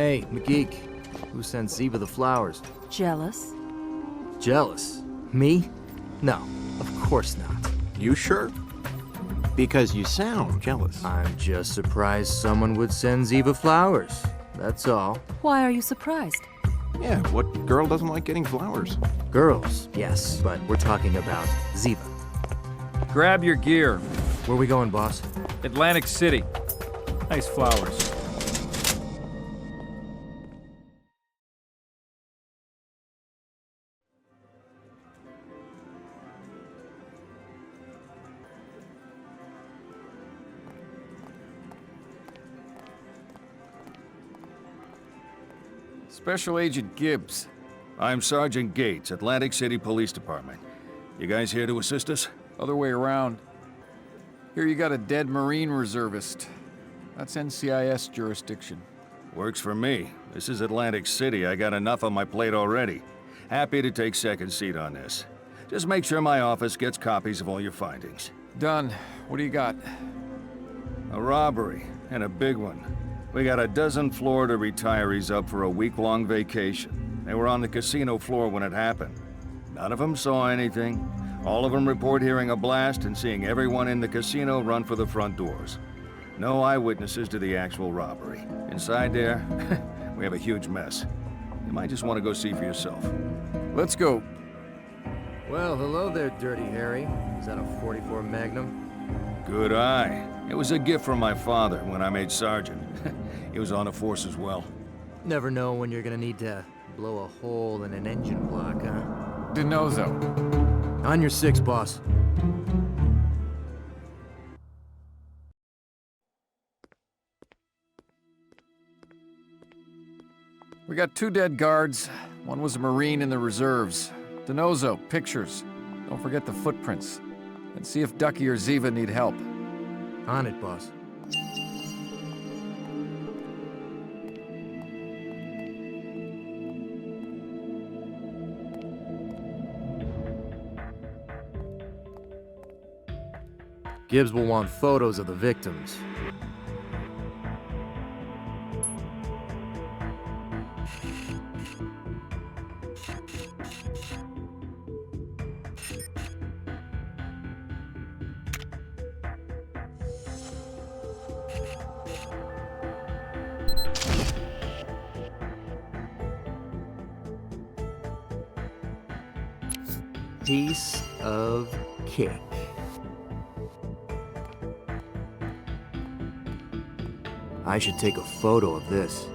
Hey, McGeek. Who sent Ziva the flowers? Jealous? Jealous? Me? No, of course not. You sure? Because you sound jealous. I'm just surprised someone would send Ziva flowers. That's all. Why are you surprised? Yeah, what girl doesn't like getting flowers? Girls, yes, but we're talking about Ziva. Grab your gear. Where we going, boss? Atlantic City. Nice flowers. Special Agent Gibbs. I'm Sergeant Gates, Atlantic City Police Department. You guys here to assist us? Other way around. Here you got a dead Marine reservist. That's NCIS jurisdiction. Works for me. This is Atlantic City. I got enough on my plate already. Happy to take second seat on this. Just make sure my office gets copies of all your findings. Done. What do you got? A robbery, and a big one. We got a dozen Florida retirees up for a week-long vacation. They were on the casino floor when it happened. None of them saw anything. All of them report hearing a blast and seeing everyone in the casino run for the front doors. No eyewitnesses to the actual robbery. Inside there, we have a huge mess. You might just want to go see for yourself. Let's go. Well, hello there, Dirty Harry. Is that a 44 Magnum? Good eye. It was a gift from my father when I made sergeant. He was on the force as well. Never know when you're gonna need to blow a hole in an engine block, huh? DeNozo. On your six, boss. We got 2 dead guards. One was a Marine in the reserves. DeNozo, pictures. Don't forget the footprints. And see if Ducky or Ziva need help. On it, boss. Gibbs will want photos of the victims. Piece of cake. I should take a photo of this.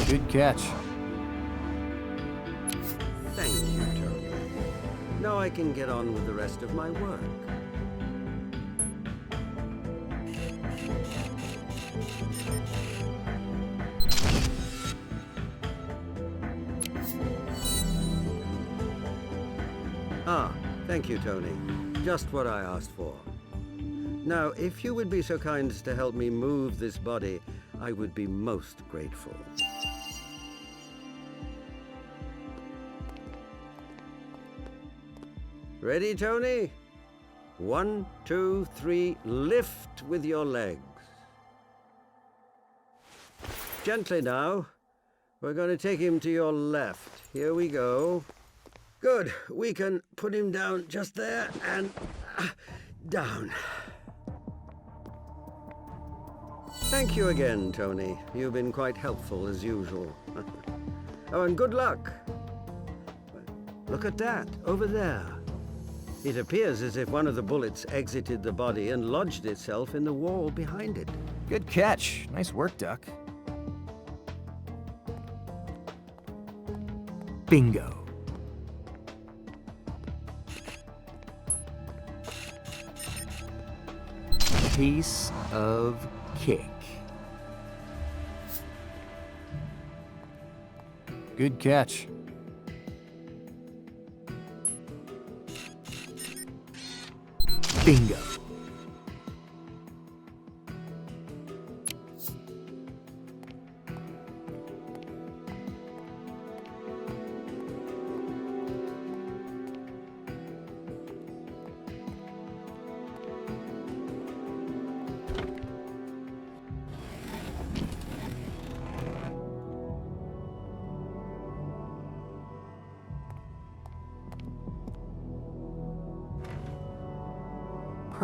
Good catch. Thank you, Tony. Now I can get on with the rest of my work. Thank you, Tony. Just what I asked for. Now, if you would be so kind as to help me move this body, I would be most grateful. Ready, Tony? 1, 2, 3, lift with your legs. Gently now. We're going to take him to your left. Here we go. Good. We can put him down just there and down. Thank you again, Tony. You've been quite helpful as usual. Oh, and good luck. Look at that, over there. It appears as if one of the bullets exited the body and lodged itself in the wall behind it. Good catch. Nice work, Duck. Bingo. Piece of cake. Good catch. Bingo.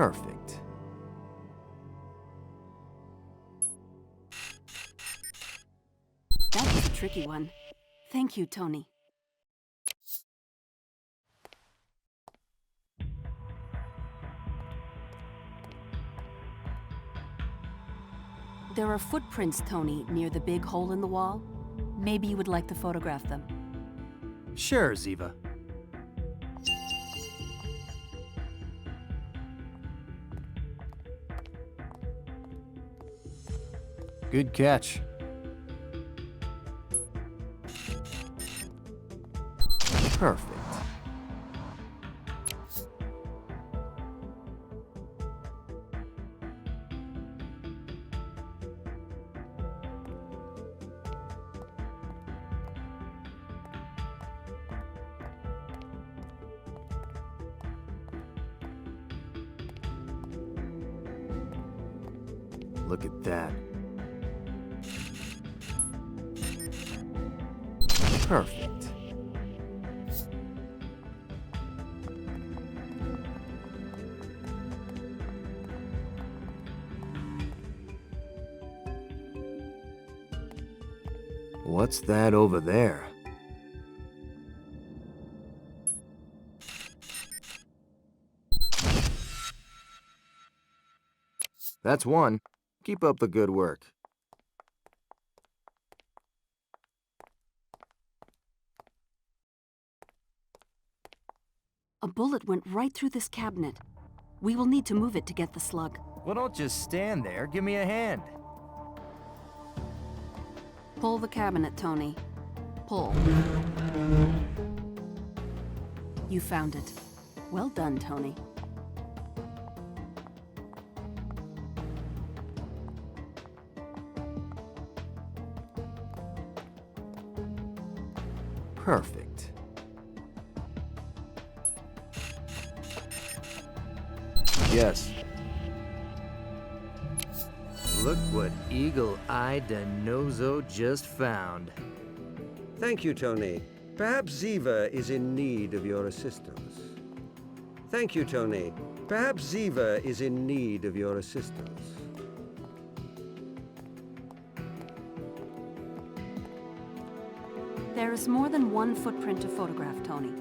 Perfect. That was a tricky one. Thank you, Tony. There are footprints, Tony, near the big hole in the wall. Maybe you would like to photograph them. Sure, Ziva. Good catch. Perfect. Look at that. Perfect. What's that over there? That's one. Keep up the good work. A bullet went right through this cabinet. We will need to move it to get the slug. Well, don't just stand there. Give me a hand. Pull the cabinet, Tony. Pull. You found it. Well done, Tony. Perfect. Yes. Look what eagle-eyed Denozo just found. Thank you, Tony. Perhaps Ziva is in need of your assistance. Thank you, Tony. Perhaps Ziva is in need of your assistance. There is more than one footprint to photograph, Tony.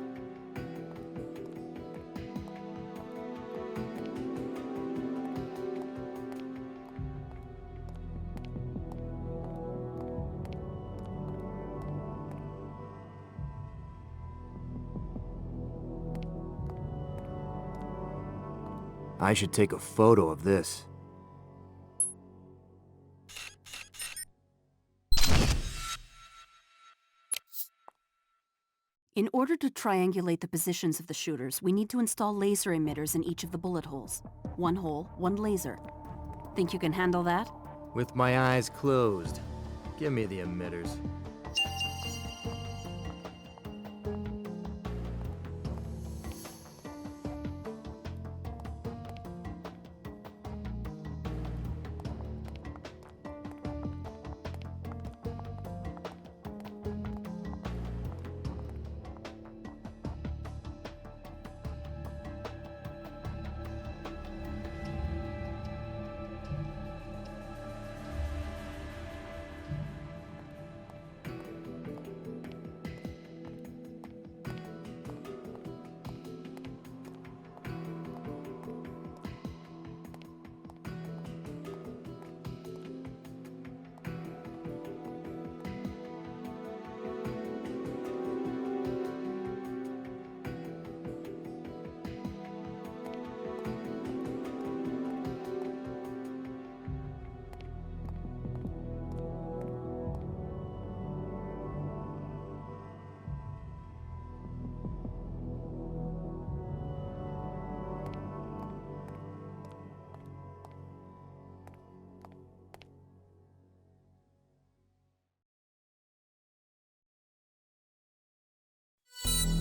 I should take a photo of this. In order to triangulate the positions of the shooters, we need to install laser emitters in each of the bullet holes. One hole, one laser. Think you can handle that? With my eyes closed. Give me the emitters.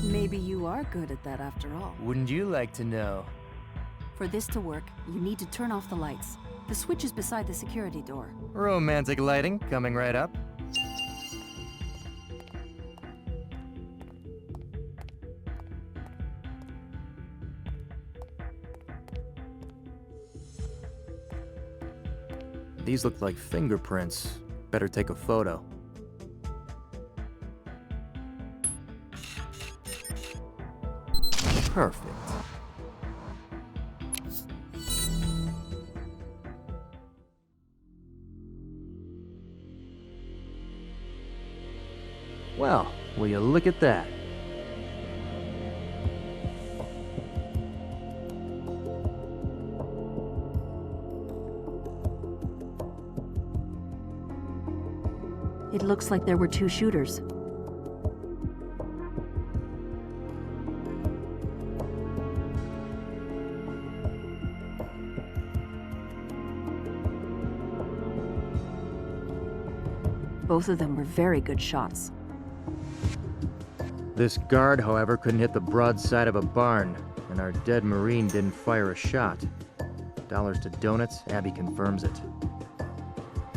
Maybe you are good at that after all. Wouldn't you like to know? For this to work, you need to turn off the lights. The switch is beside the security door. Romantic lighting coming right up. These look like fingerprints. Better take a photo. Perfect. Well, will you look at that? It looks like there were two shooters. Both of them were very good shots. This guard, however, couldn't hit the broadside of a barn, and our dead Marine didn't fire a shot. Dollars to donuts, Abby confirms it.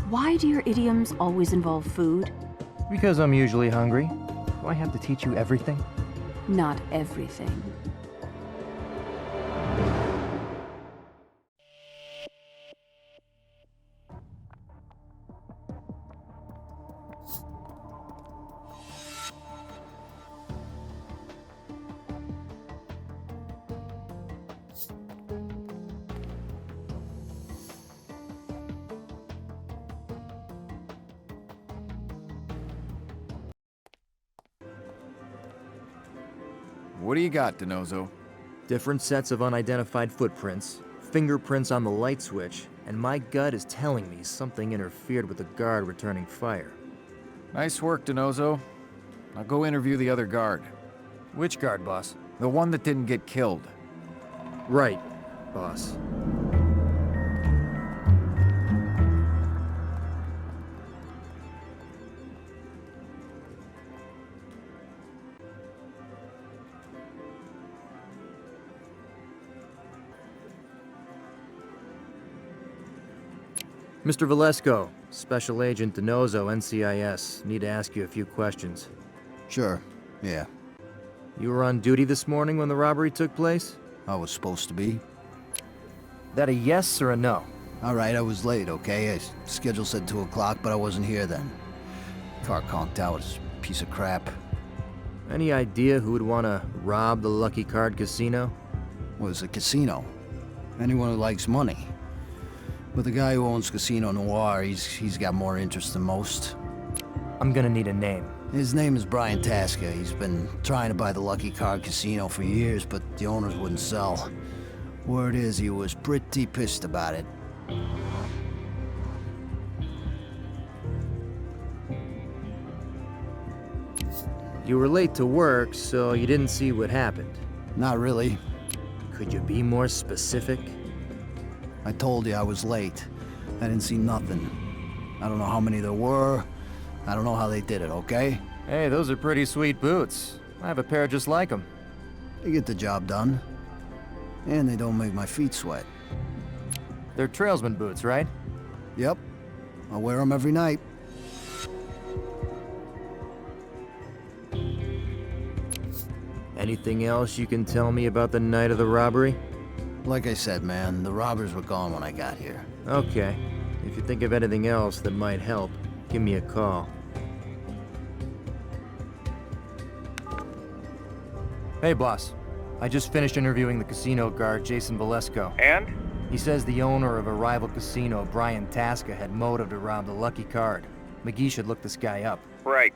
Why do your idioms always involve food? Because I'm usually hungry. Do I have to teach you everything? Not everything. What do you got, DeNozo? Different sets of unidentified footprints, fingerprints on the light switch, and my gut is telling me something interfered with the guard returning fire. Nice work, DeNozo. Now go interview the other guard. Which guard, boss? The one that didn't get killed. Right, boss. Mr. Valesco, Special Agent DeNozo, NCIS. Need to ask you a few questions. Sure, yeah. You were on duty this morning when the robbery took place? I was supposed to be. That a yes or a no? Alright, I was late, okay? Schedule said 2 o'clock, but I wasn't here then. Car conked out, it's a piece of crap. Any idea who would want to rob the Lucky Card Casino? Was a casino. Anyone who likes money. But the guy who owns Casino Noir, he's got more interest than most. I'm gonna need a name. His name is Brian Tasker. He's been trying to buy the Lucky Card Casino for years, but the owners wouldn't sell. Word is he was pretty pissed about it. You were late to work, so you didn't see what happened. Not really. Could you be more specific? I told you I was late. I didn't see nothing. I don't know how many there were. I don't know how they did it, okay? Hey, those are pretty sweet boots. I have a pair just like them. They get the job done. And they don't make my feet sweat. They're trailsman boots, right? Yep. I wear them every night. Anything else you can tell me about the night of the robbery? Like I said, man, the robbers were gone when I got here. Okay. If you think of anything else that might help, give me a call. Hey, boss. I just finished interviewing the casino guard, Jason Valesco. And? He says the owner of a rival casino, Brian Taska, had motive to rob the Lucky Card. McGee should look this guy up. Right.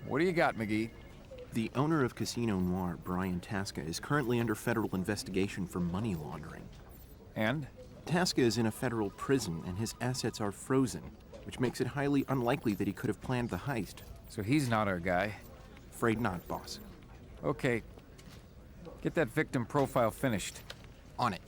What do you got, McGee? The owner of Casino Noir, Brian Tasca, is currently under federal investigation for money laundering. And? Tasca is in a federal prison, and his assets are frozen, which makes it highly unlikely that he could have planned the heist. So he's not our guy. Afraid not, boss. Okay. Get that victim profile finished. On it.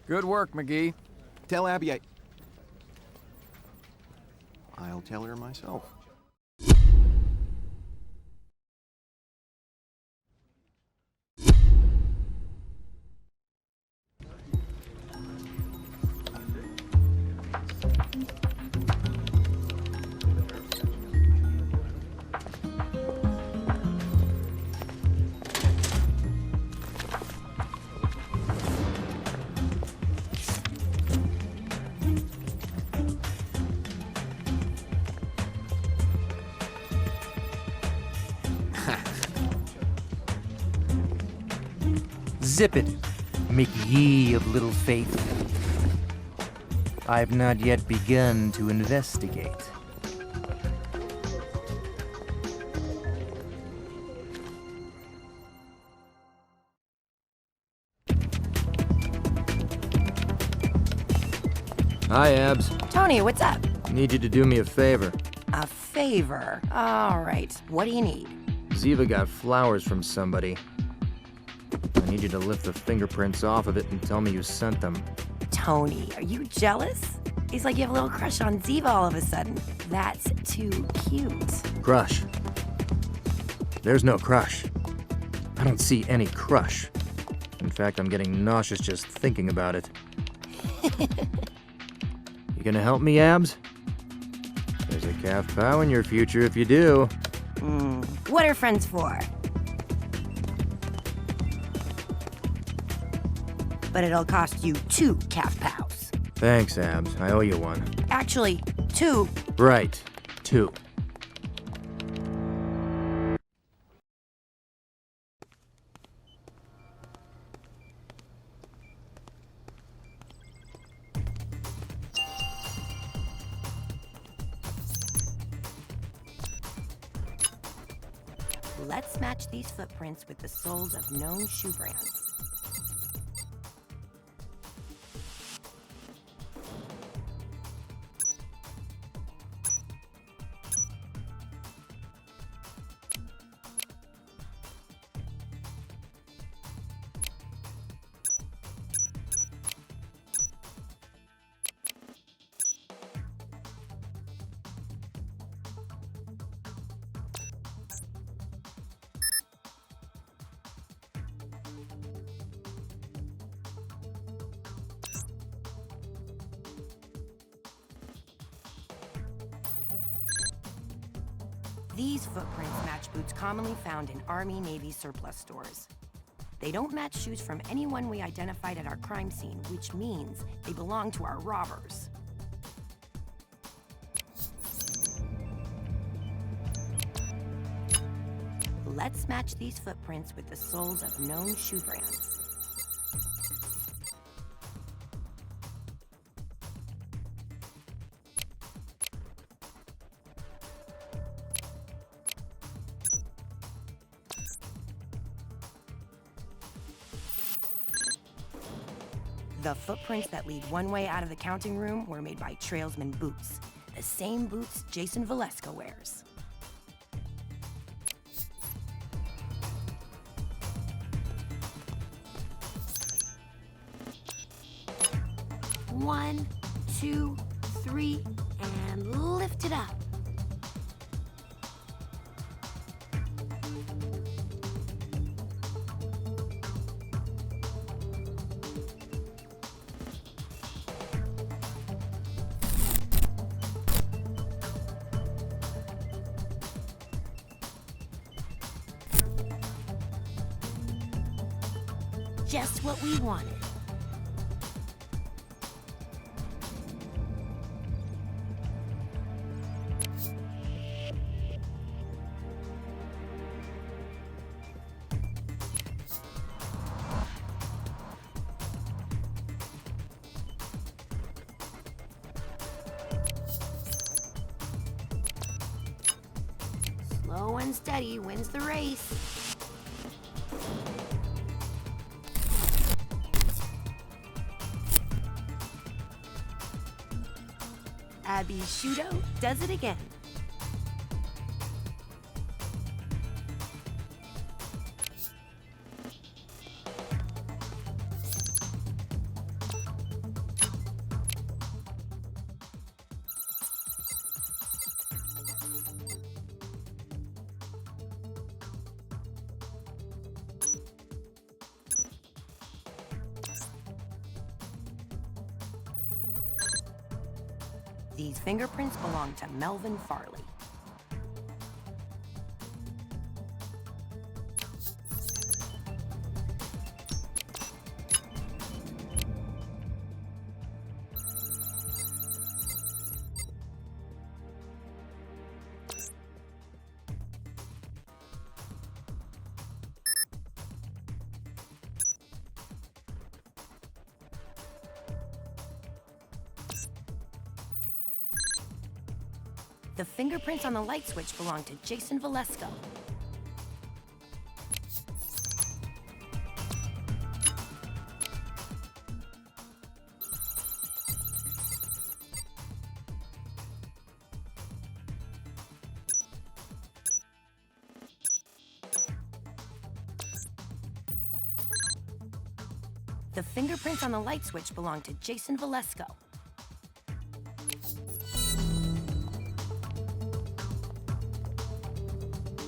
Good work, McGee. Tell Abby I'll tell her myself. Zip it, McYee of Little Faith. I've not yet begun to investigate. Hi, Abs. Tony, what's up? Need you to do me a favor. A favor. All right. What do you need? Ziva got flowers from somebody. I need you to lift the fingerprints off of it and tell me you sent them. Tony, are you jealous? It's like you have a little crush on Ziva all of a sudden. That's too cute. Crush. There's no crush. I don't see any crush. In fact, I'm getting nauseous just thinking about it. You gonna help me, Abs? There's a calf pow in your future if you do. What are friends for? But it'll cost you 2 calf pows. Thanks, Abs. I owe you one. Actually, 2. Right. 2. Let's match these footprints with the soles of known shoe brands. These footprints match boots commonly found in Army, Navy surplus stores. They don't match shoes from anyone we identified at our crime scene, which means they belong to our robbers. Let's match these footprints with the soles of known shoe brands. The footprints that lead one way out of the counting room were made by trailsman boots, the same boots Jason Valesco wears. One, two, three, and lift it up. Just what we wanted. Slow and steady wins the race. Abby Shudo does it again. These fingerprints belong to Melvin Farley. The fingerprints on the light switch belong to Jason Valesco. The fingerprints on the light switch belong to Jason Valesco.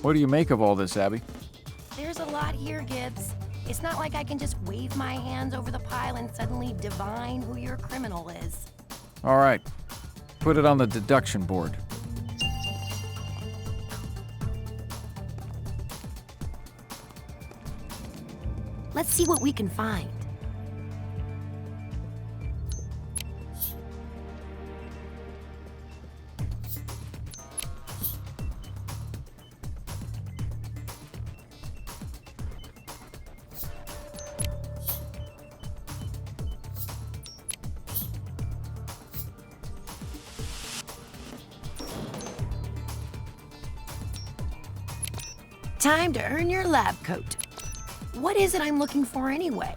What do you make of all this, Abby? There's a lot here, Gibbs. It's not like I can just wave my hands over the pile and suddenly divine who your criminal is. All right. Put it on the deduction board. Let's see what we can find. Time to earn your lab coat. What is it I'm looking for anyway?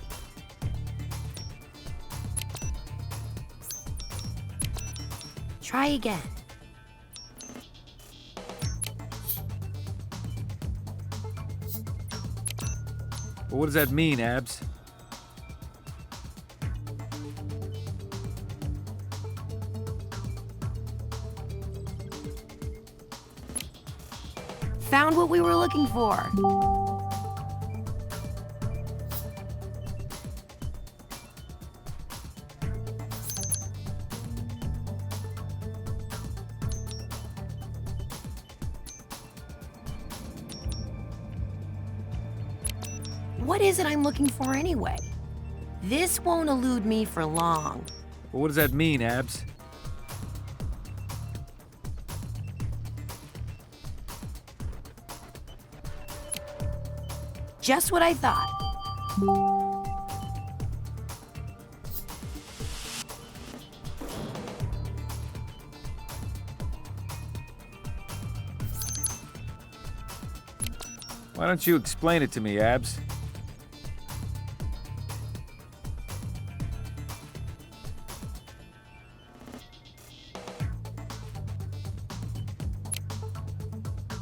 Try again. Well, what does that mean, Abs? Found what we were looking for. What is it I'm looking for anyway? This won't elude me for long. Well, what does that mean, Abs? Just what I thought. Why don't you explain it to me, Abs?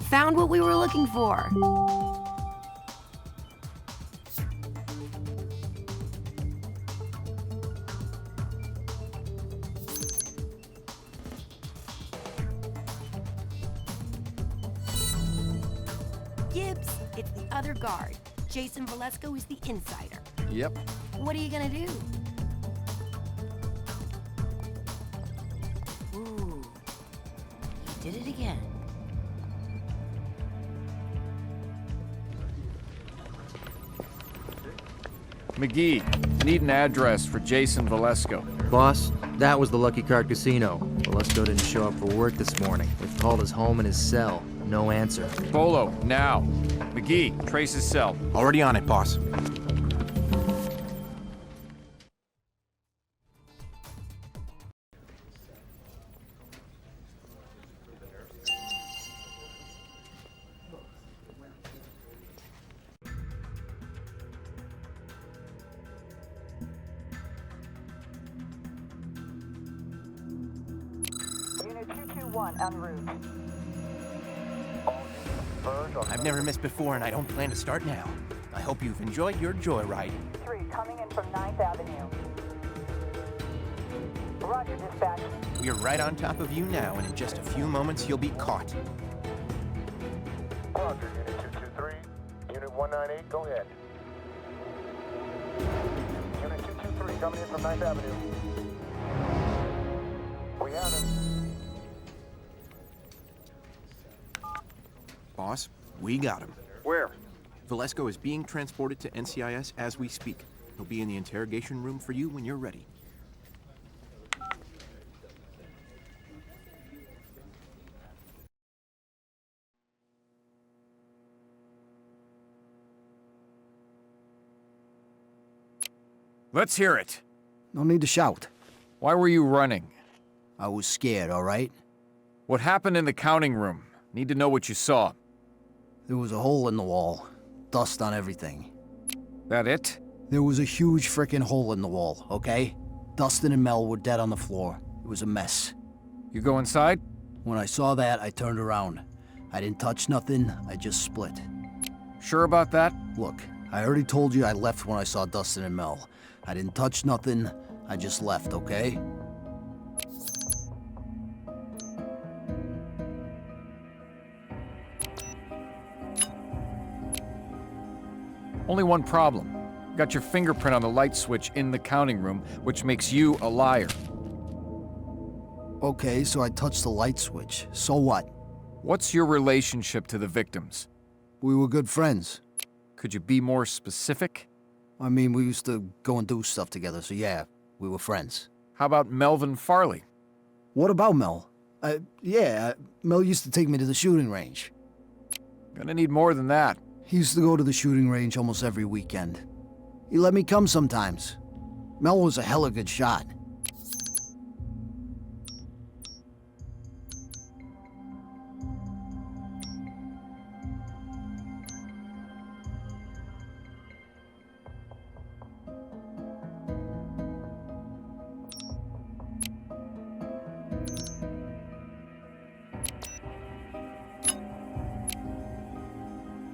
Found what we were looking for. Gibbs, it's the other guard. Jason Valesco is the insider. Yep. What are you gonna do? Ooh, you did it again. McGee, need an address for Jason Valesco. Boss, that was the Lucky Card Casino. Valesco didn't show up for work this morning. They've called his home and his cell. No answer. Bolo, now. McGee, trace his cell. Already on it, boss. Unit 221 en route. I've never missed before, and I don't plan to start now. I hope you've enjoyed your joyride. 3 coming in from 9th Avenue. Roger, dispatch. We are right on top of you now, and in just a few moments, you'll be caught. Roger, Unit 223. Unit 198, go ahead. Unit 223 coming in from 9th Avenue. We have him. Boss, we got him. Where? Valesco is being transported to NCIS as we speak. He'll be in the interrogation room for you when you're ready. Let's hear it. No need to shout. Why were you running? I was scared, all right? What happened in the counting room? Need to know what you saw. There was a hole in the wall. Dust on everything. That it? There was a huge frickin' hole in the wall, okay? Dustin and Mel were dead on the floor. It was a mess. You go inside? When I saw that, I turned around. I didn't touch nothing, I just split. Sure about that? Look, I already told you I left when I saw Dustin and Mel. I didn't touch nothing, I just left, okay? Only one problem. Got your fingerprint on the light switch in the counting room, which makes you a liar. Okay, so I touched the light switch. So what? What's your relationship to the victims? We were good friends. Could you be more specific? I mean, we used to go and do stuff together, so yeah, we were friends. How about Melvin Farley? What about Mel? Mel used to take me to the shooting range. Gonna need more than that. He used to go to the shooting range almost every weekend. He let me come sometimes. Mel was a hella good shot.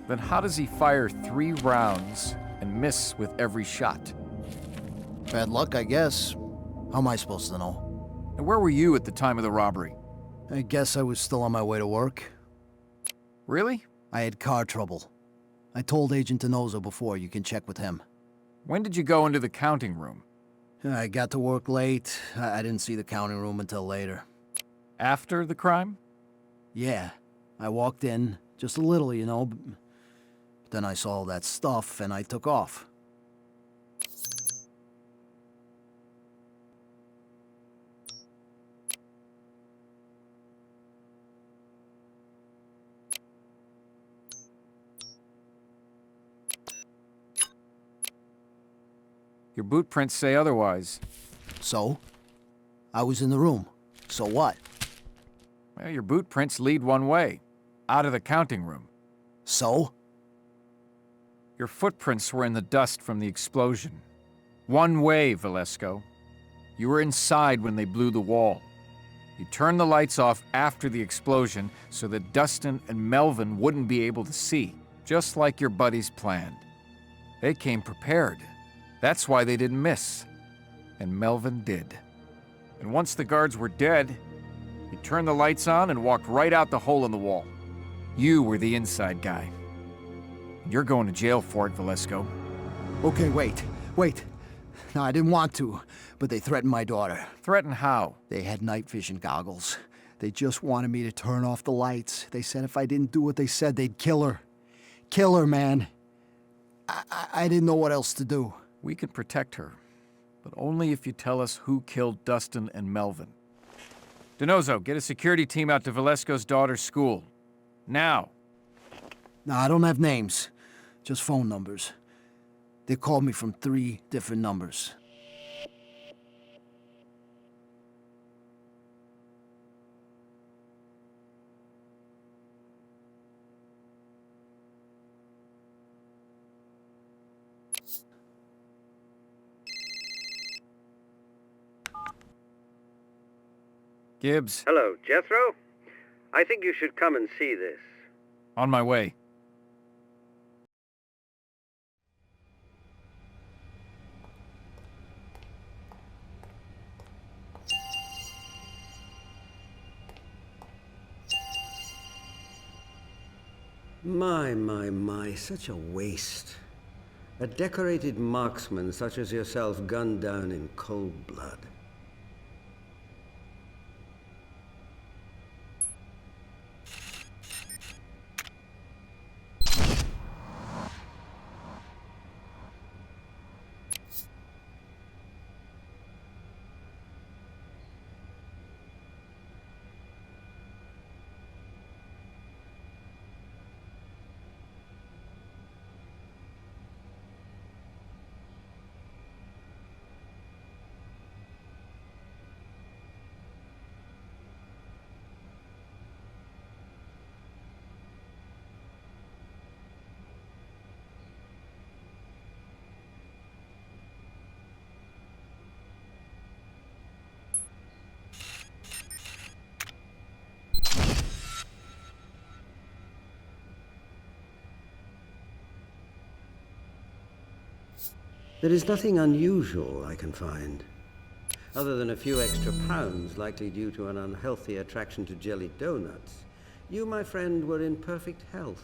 Then how does he fire 3 rounds and miss with every shot? Bad luck, I guess. How am I supposed to know? And where were you at the time of the robbery? I guess I was still on my way to work. Really? I had car trouble. I told Agent Denozo before, you can check with him. When did you go into the counting room? I got to work late. I didn't see the counting room until later. After the crime? Yeah. I walked in, just a little, you know, but Then I saw all that stuff and I took off. Your boot prints say otherwise. So? I was in the room. So what? Well, your boot prints lead one way, out of the counting room. So? Your footprints were in the dust from the explosion. One way, Velasco. You were inside when they blew the wall. You turned the lights off after the explosion so that Dustin and Melvin wouldn't be able to see, just like your buddies planned. They came prepared. That's why they didn't miss. And Melvin did. And once the guards were dead, you turned the lights on and walked right out the hole in the wall. You were the inside guy. You're going to jail for it, Velasco. Okay, wait. No, I didn't want to, but they threatened my daughter. Threaten how? They had night vision goggles. They just wanted me to turn off the lights. They said if I didn't do what they said, they'd kill her. Kill her, man. I didn't know what else to do. We can protect her, but only if you tell us who killed Dustin and Melvin. Donoso, get a security team out to Velasco's daughter's school. Now. No, I don't have names. Just phone numbers. They called me from 3 different numbers. Gibbs. Hello, Jethro? I think you should come and see this. On my way. My, such a waste. A decorated marksman such as yourself gunned down in cold blood. There is nothing unusual I can find, other than a few extra pounds likely due to an unhealthy attraction to jelly donuts. You, my friend, were in perfect health.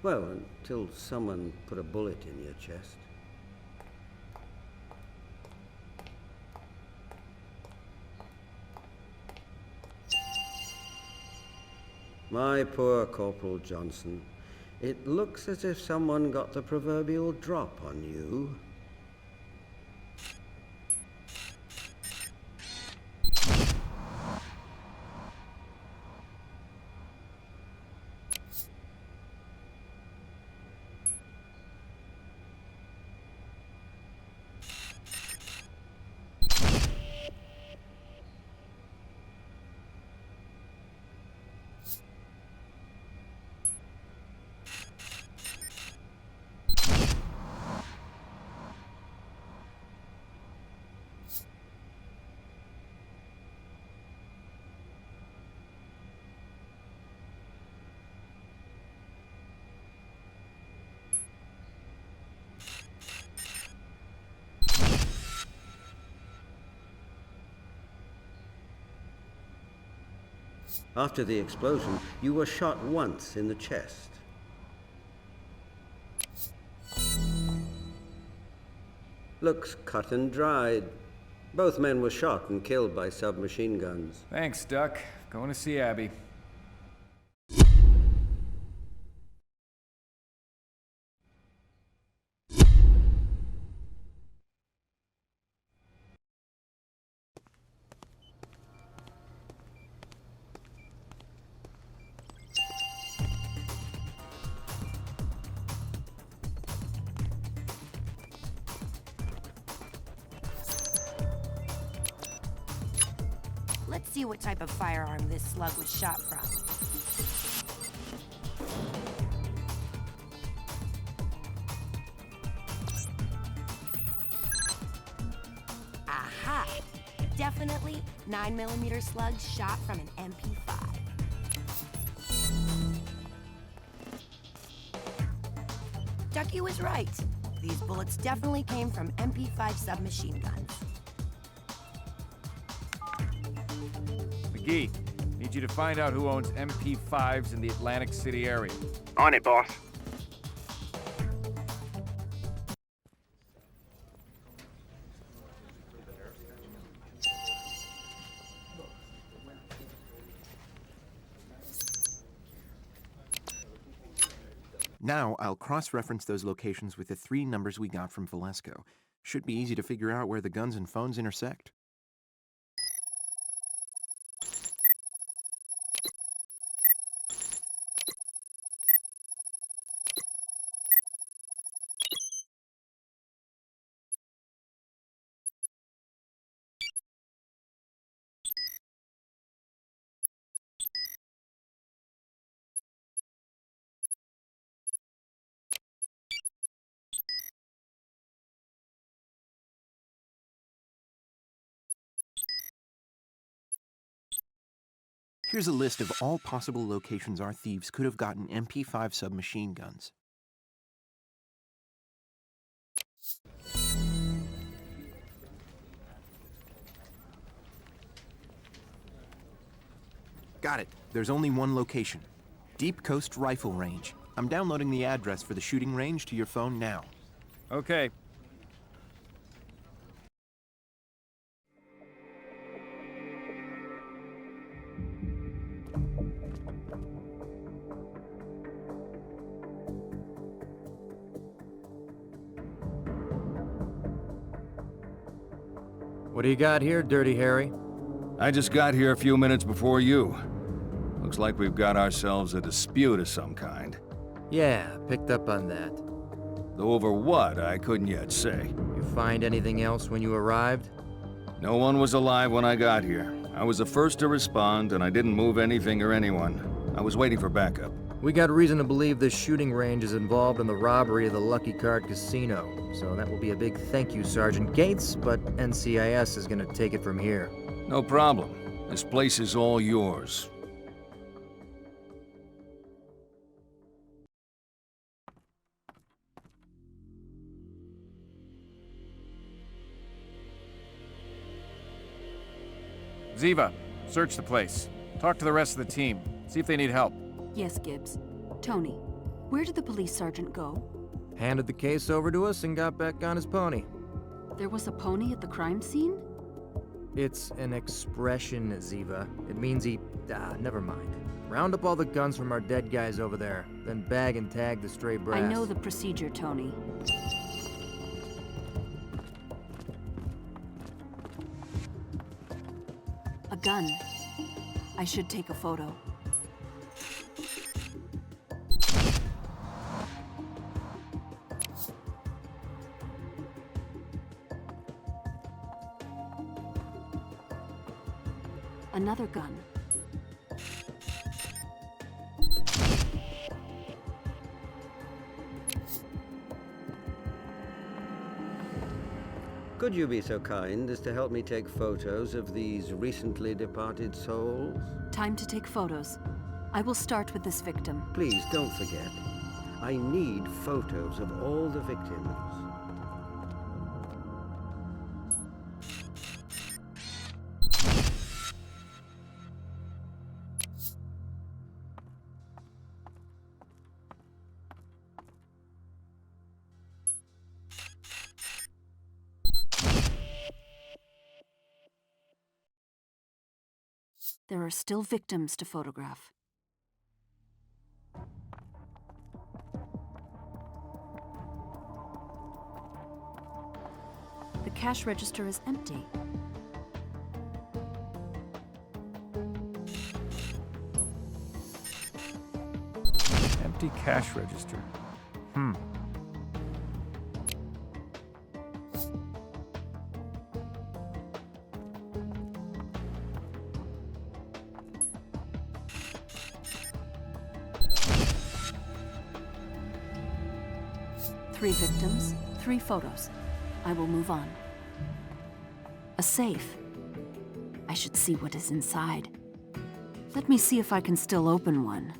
Well, until someone put a bullet in your chest. My poor Corporal Johnson. It looks as if someone got the proverbial drop on you. After the explosion, you were shot once in the chest. Looks cut and dried. Both men were shot and killed by submachine guns. Thanks, Duck. Going to see Abby. see what type of firearm this slug was shot from. Aha! Definitely 9mm slug shot from an MP5. Ducky was right. These bullets definitely came from MP5 submachine guns. McGee, need you to find out who owns MP5s in the Atlantic City area. On it, boss. Now, I'll cross-reference those locations with the 3 numbers we got from Valesco. Should be easy to figure out where the guns and phones intersect. Here's a list of all possible locations our thieves could have gotten MP5 submachine guns. Got it. There's only one location. Deep Coast Rifle Range. I'm downloading the address for the shooting range to your phone now. Okay. What do you got here, Dirty Harry? I just got here a few minutes before you. Looks like we've got ourselves a dispute of some kind. Yeah, picked up on that. Though over what, I couldn't yet say. You find anything else when you arrived? No one was alive when I got here. I was the first to respond, and I didn't move anything or anyone. I was waiting for backup. We got reason to believe this shooting range is involved in the robbery of the Lucky Card Casino, so that will be a big thank you, Sergeant Gates, but NCIS is gonna take it from here. No problem. This place is all yours. Ziva, search the place. Talk to the rest of the team. See if they need help. Yes, Gibbs. Tony, where did the police sergeant go? Handed the case over to us and got back on his pony. There was a pony at the crime scene? It's an expression, Ziva. It means he... never mind. Round up all the guns from our dead guys over there, then bag and tag the stray brass. I know the procedure, Tony. A gun. I should take a photo. Another gun. Could you be so kind as to help me take photos of these recently departed souls? Time to take photos. I will start with this victim. Please don't forget. I need photos of all the victims. There are still victims to photograph. The cash register is empty. Empty cash register. 3 victims, 3 photos. I will move on. A safe. I should see what is inside. Let me see if I can still open one.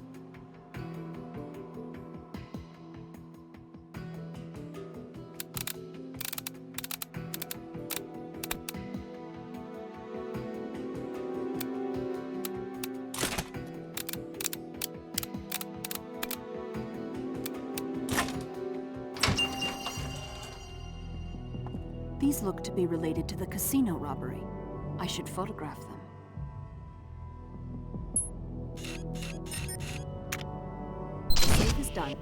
These look to be related to the casino robbery. I should photograph them. The safe is done.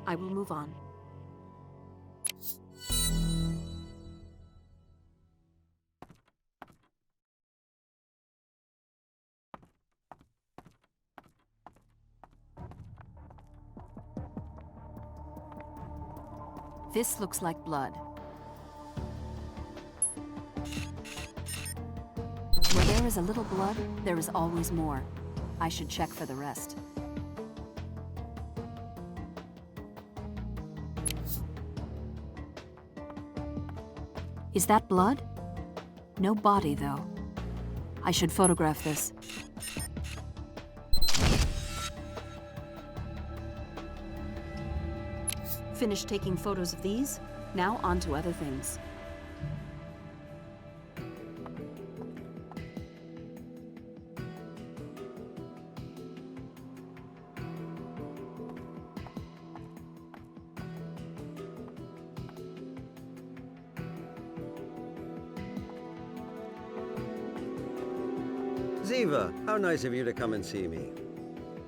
I will move on. This looks like blood. Where there is a little blood, there is always more. I should check for the rest. Is that blood? No body, though. I should photograph this. Finished taking photos of these. Now on to other things. Ziva, how nice of you to come and see me.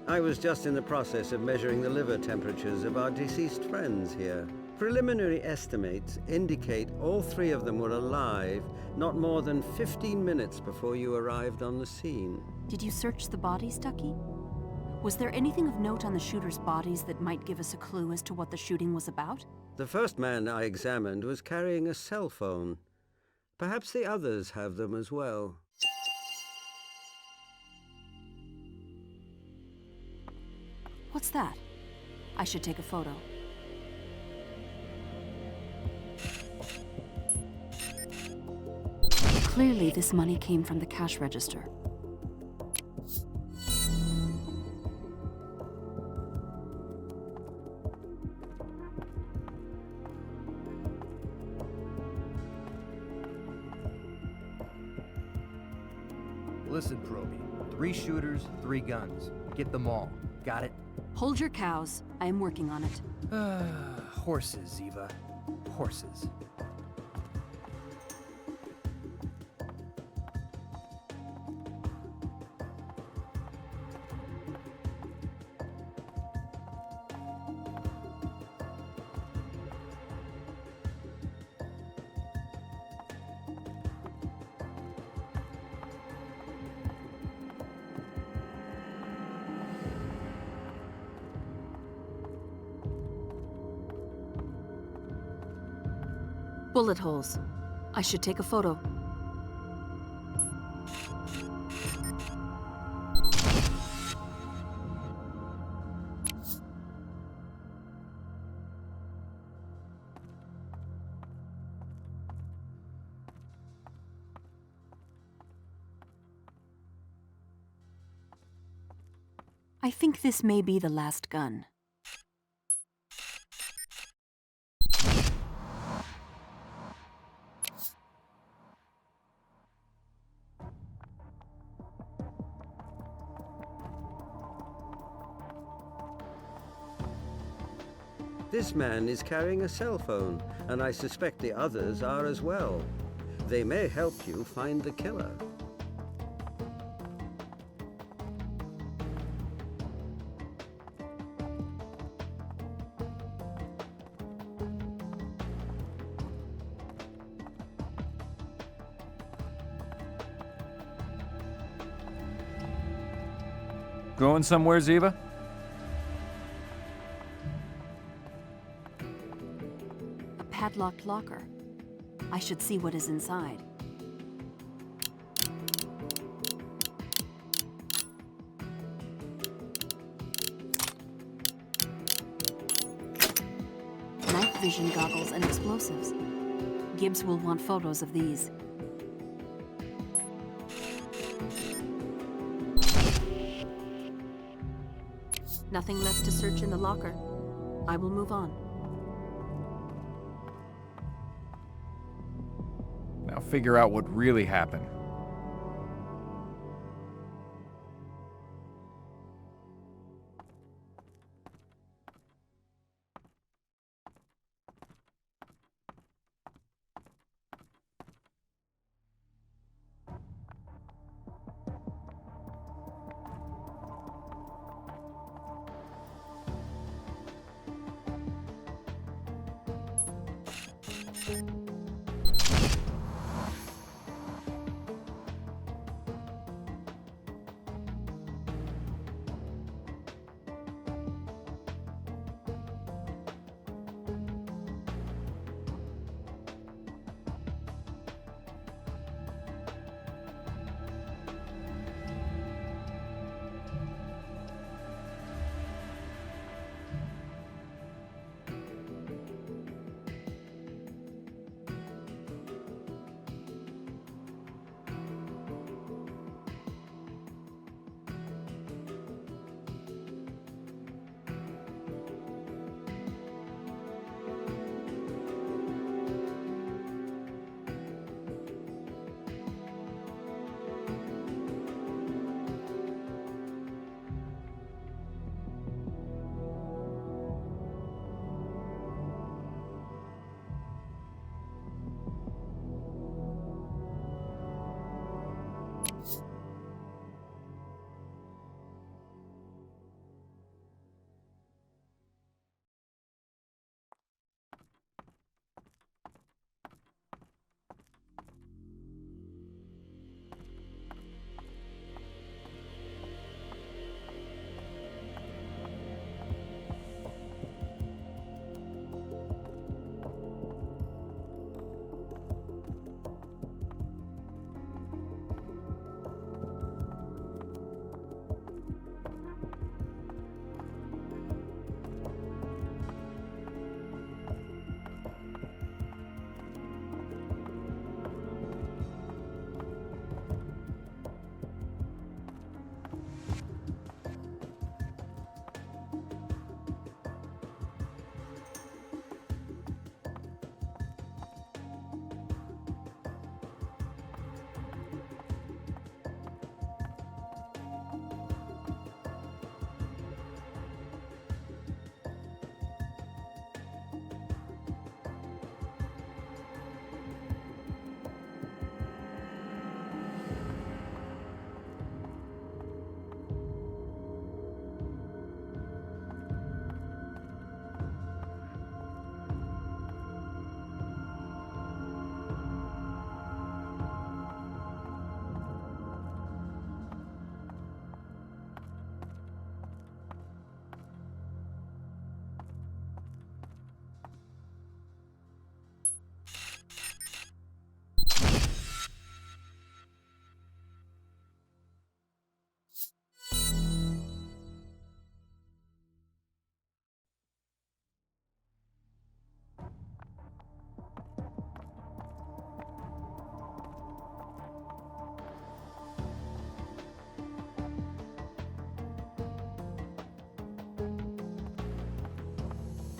I was just in the process of measuring the liver temperatures of our deceased friends here. Preliminary estimates indicate all 3 of them were alive not more than 15 minutes before you arrived on the scene. Did you search the bodies, Ducky? Was there anything of note on the shooters' bodies that might give us a clue as to what the shooting was about? The first man I examined was carrying a cell phone. Perhaps the others have them as well. What's that? I should take a photo. Clearly, this money came from the cash register. Listen, Proby. 3 shooters, 3 guns. Get them all. Got it? Hold your cows. I am working on it. Horses, Ziva. Horses. Bullet holes. I should take a photo. I think this may be the last gun. This man is carrying a cell phone, and I suspect the others are as well. They may help you find the killer. Going somewhere, Ziva? A padlocked locker. I should see what is inside. Knife vision goggles and explosives. Gibbs will want photos of these. Nothing left to search in the locker. I will move on. Now figure out what really happened.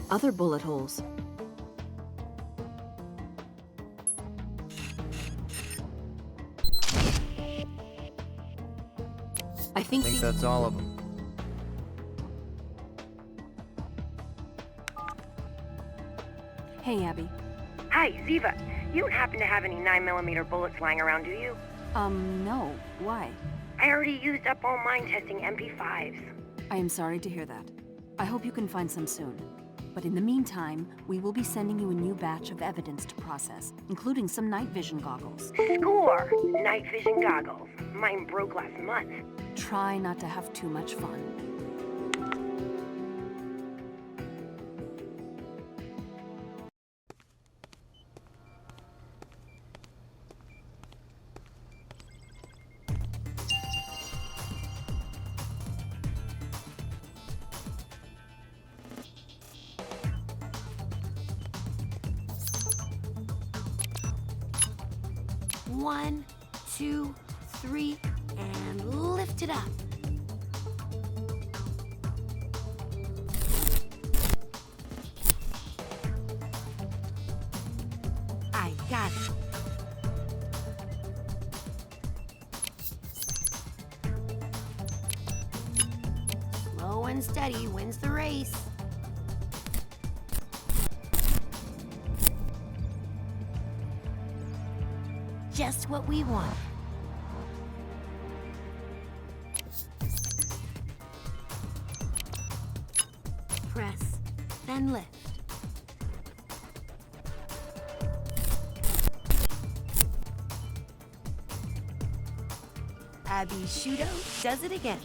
Other bullet holes. I think that's all of them. Hey, Abby. Hi, Ziva. You don't happen to have any 9mm bullets lying around, do you? No. Why? I already used up all mine testing MP5s. I am sorry to hear that. I hope you can find some soon. But in the meantime, we will be sending you a new batch of evidence to process, including some night vision goggles. Score! Night vision goggles. Mine broke last month. Try not to have too much fun. 1, 2, 3, and lift it up. I got it. Slow and steady wins the race. Just what we want. Press, then lift. Abby Shudo does it again.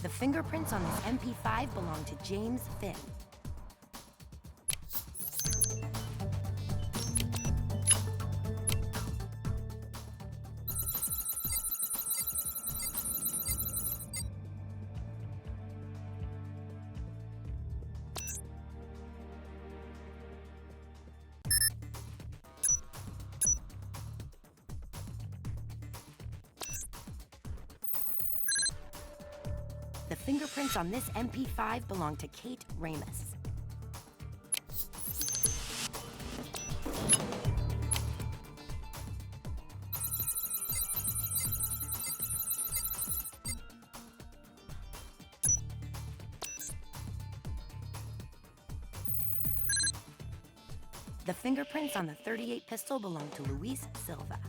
The fingerprints on this MP5 belong to James Finn. The fingerprints on this MP5 belong to Kate Ramus. The fingerprints on the .38 pistol belong to Luis Silva.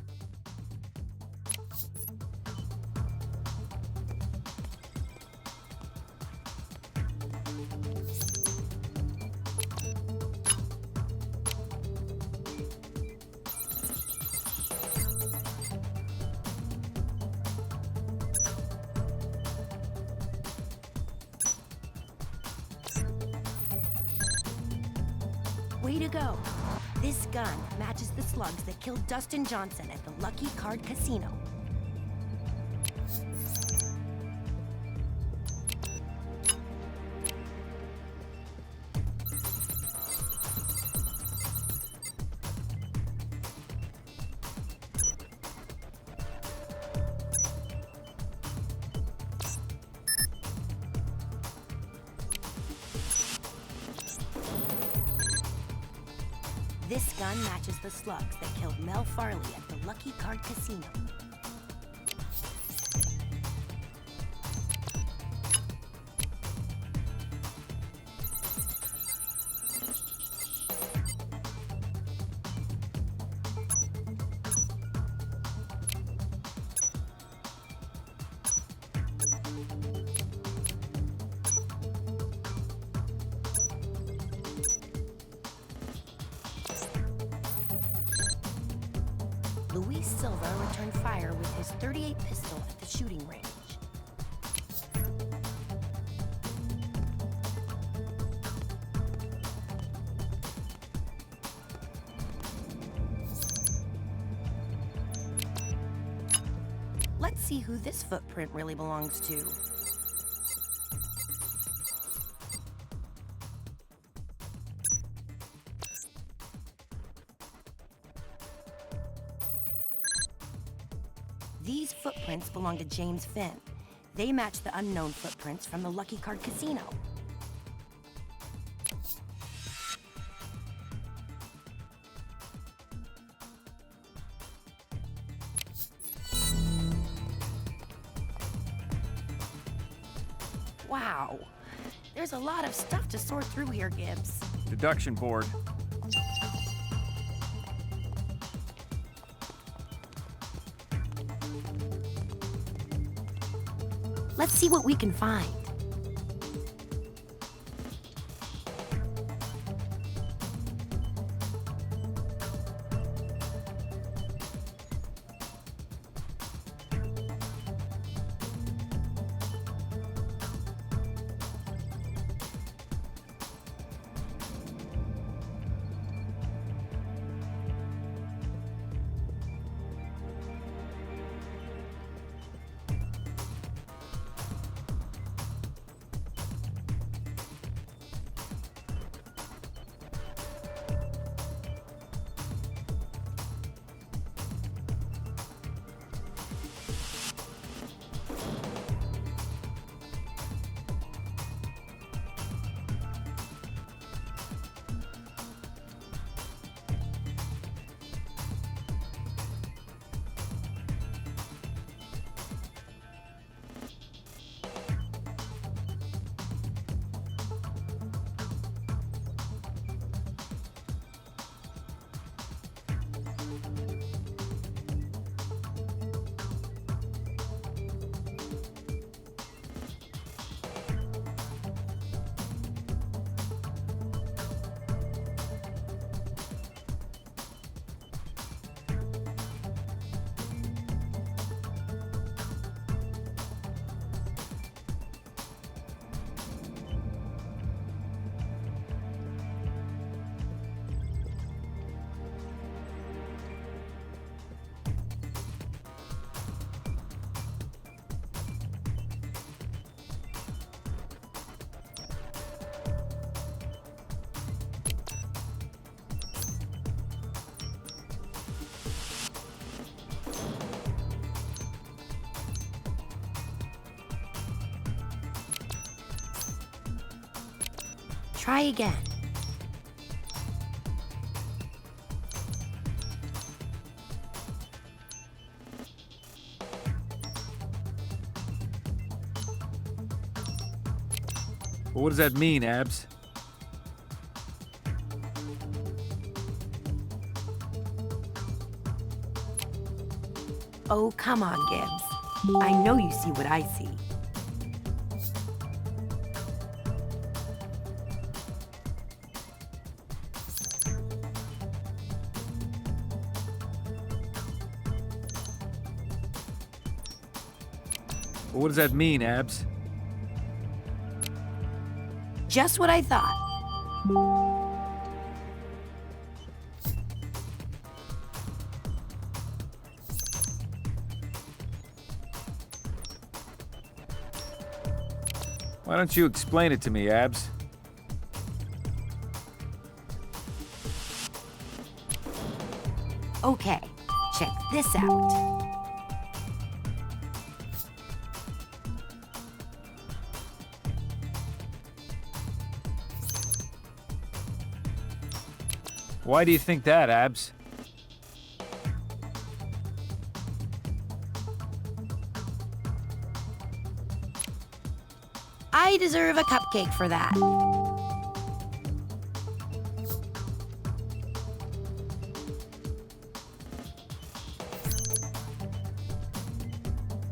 Way to go! This gun matches the slugs that killed Dustin Johnson at the Lucky Card Casino. This gun matches the slugs that killed Mel Farley at the Lucky Card Casino. Luis Silva returned fire with his .38 pistol at the shooting range. Let's see who this footprint really belongs to. These footprints belong to James Finn. They match the unknown footprints from the Lucky Card Casino. Wow, there's a lot of stuff to sort through here, Gibbs. Deduction board. Let's see what we can find. Try again. Well, what does that mean, Abs? Oh, come on, Gibbs. I know you see what I see. Well, what does that mean, Abs? Just what I thought. Why don't you explain it to me, Abs? Okay, check this out. Why do you think that, Abs? I deserve a cupcake for that.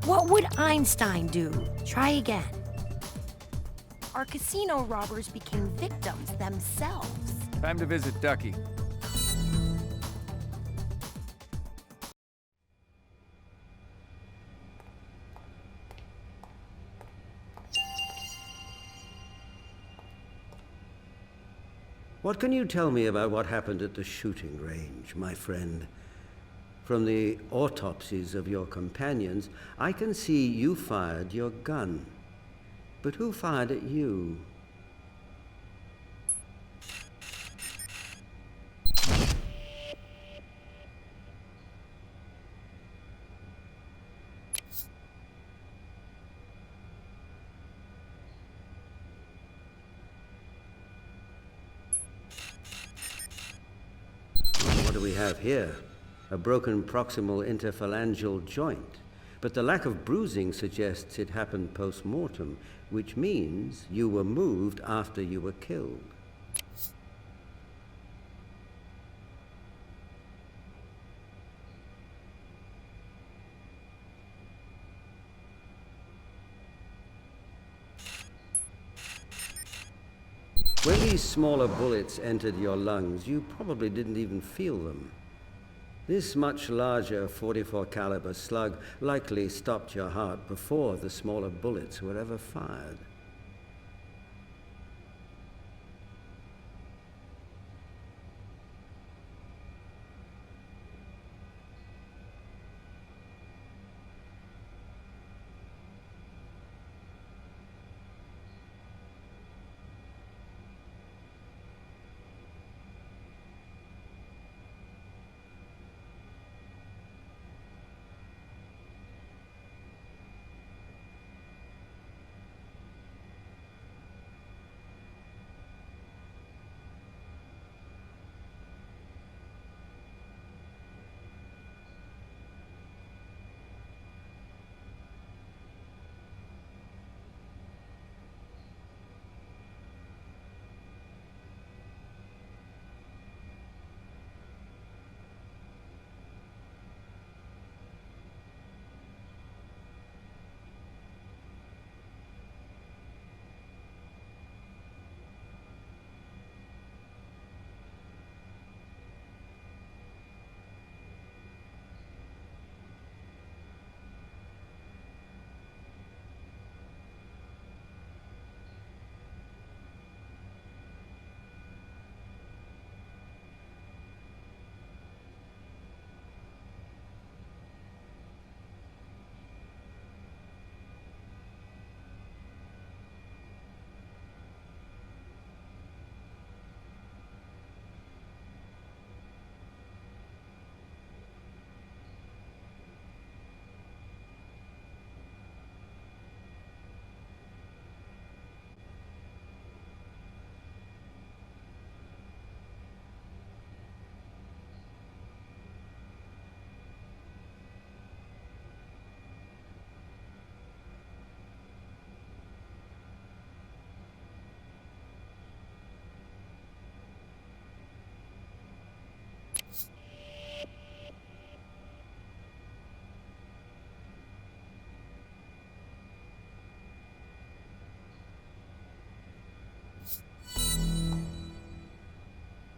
What would Einstein do? Try again. Our casino robbers became victims themselves. Time to visit Ducky. What can you tell me about what happened at the shooting range, my friend? From the autopsies of your companions, I can see you fired your gun. But who fired at you? What do we have here? A broken proximal interphalangeal joint. But the lack of bruising suggests it happened post-mortem, which means you were moved after you were killed. When these smaller bullets entered your lungs, you probably didn't even feel them. This much larger 44 caliber slug likely stopped your heart before the smaller bullets were ever fired.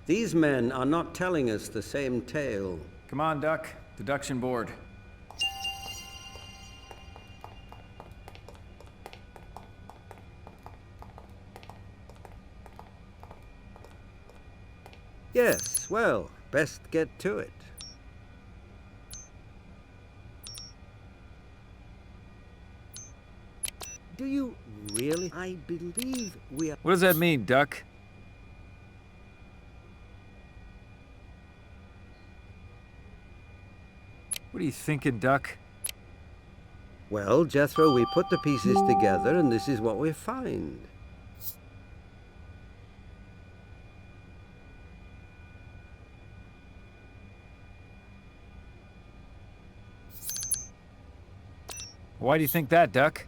These men are not telling us the same tale. Come on, Duck. Deduction board. Yes, well, best get to it. Do you really? I believe we are... What does that mean, Duck? What are you thinking, Duck? Well, Jethro, we put the pieces together and this is what we find. Why do you think that, Duck?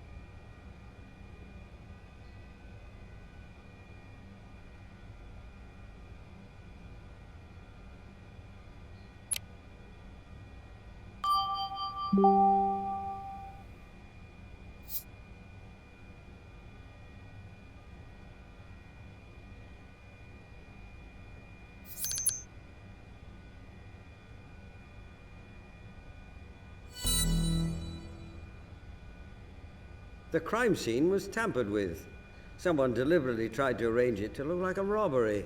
The crime scene was tampered with. Someone deliberately tried to arrange it to look like a robbery.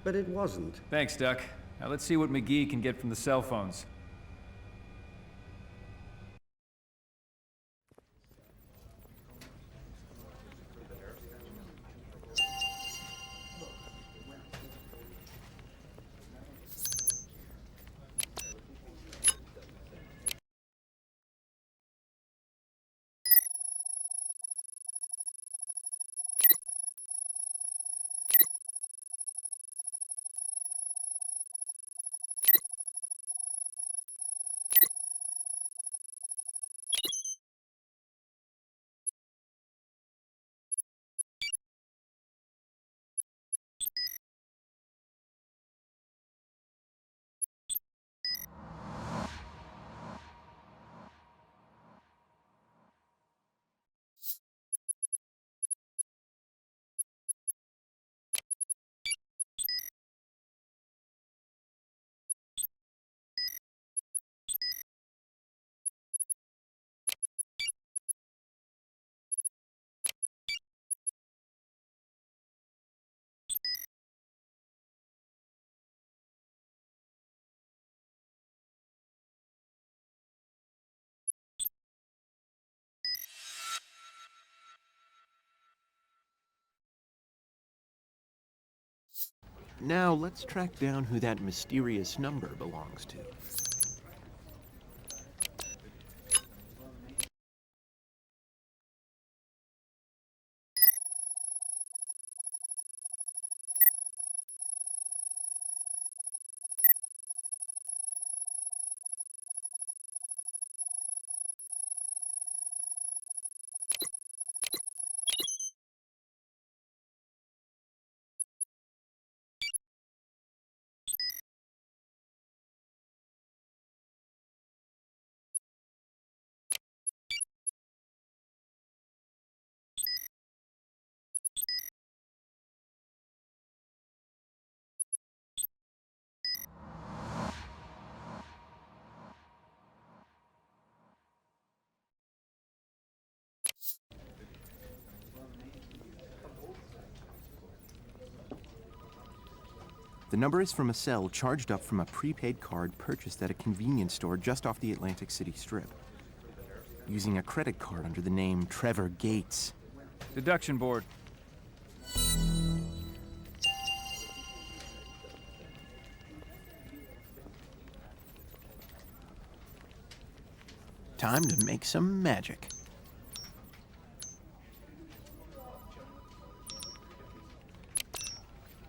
But it wasn't. Thanks, Duck. Now let's see what McGee can get from the cell phones. Now let's track down who that mysterious number belongs to. The number is from a cell charged up from a prepaid card purchased at a convenience store just off the Atlantic City Strip, using a credit card under the name Trevor Gates. Deduction board. Time to make some magic.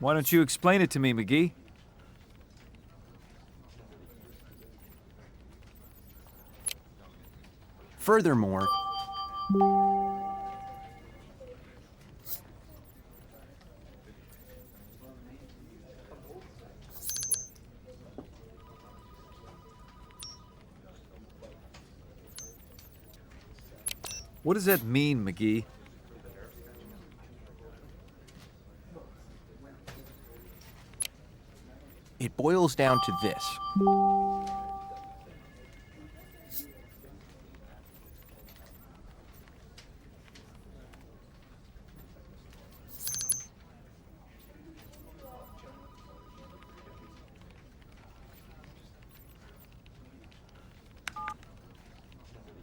Why don't you explain it to me, McGee? Furthermore, What does that mean, McGee? It boils down to this.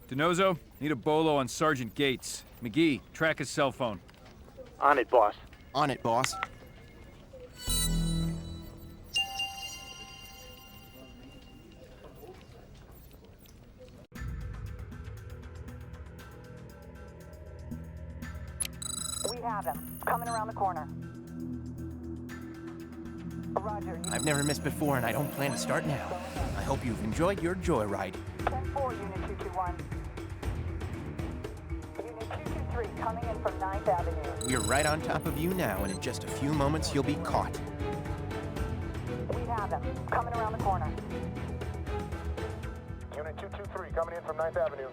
DeNozo, need a bolo on Sergeant Gates. McGee, track his cell phone. On it, boss. On it, boss. We have him. Coming around the corner. Roger. I've never missed before, and I don't plan to start now. I hope you've enjoyed your joyride. 10-4, Unit 221. Unit 223 coming in from 9th Avenue. We're right on top of you now, and in just a few moments, you'll be caught. We have him. Coming around the corner. Unit 223 coming in from 9th Avenue.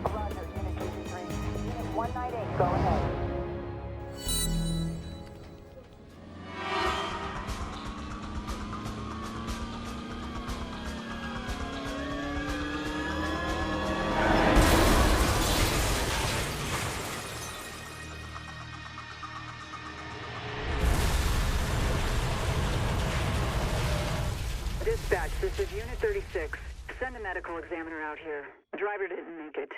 Roger, Unit 223. Unit 198, go ahead. Dispatch, this is Unit 36. Send a medical examiner out here. Driver didn't make it.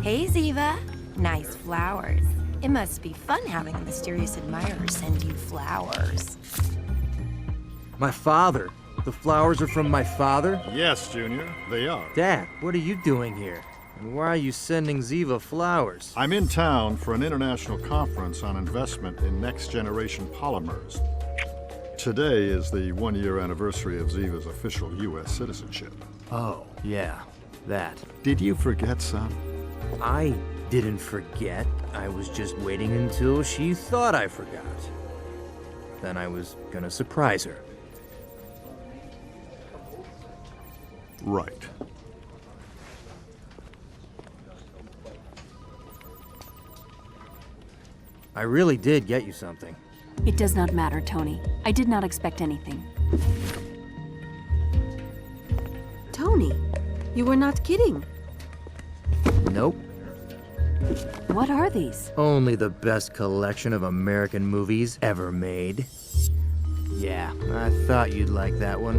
Hey, Ziva. Nice flowers. It must be fun having a mysterious admirer send you flowers. My father? The flowers are from my father? Yes, Junior, they are. Dad, what are you doing here? And why are you sending Ziva flowers? I'm in town for an international conference on investment in next-generation polymers. Today is the one-year anniversary of Ziva's official U.S. citizenship. Oh, yeah, that. Did you forget, son? I didn't forget. I was just waiting until she thought I forgot. Then I was gonna surprise her. Right. I really did get you something. It does not matter, Tony. I did not expect anything. Tony, you were not kidding. Nope. What are these? Only the best collection of American movies ever made. Yeah, I thought you'd like that one.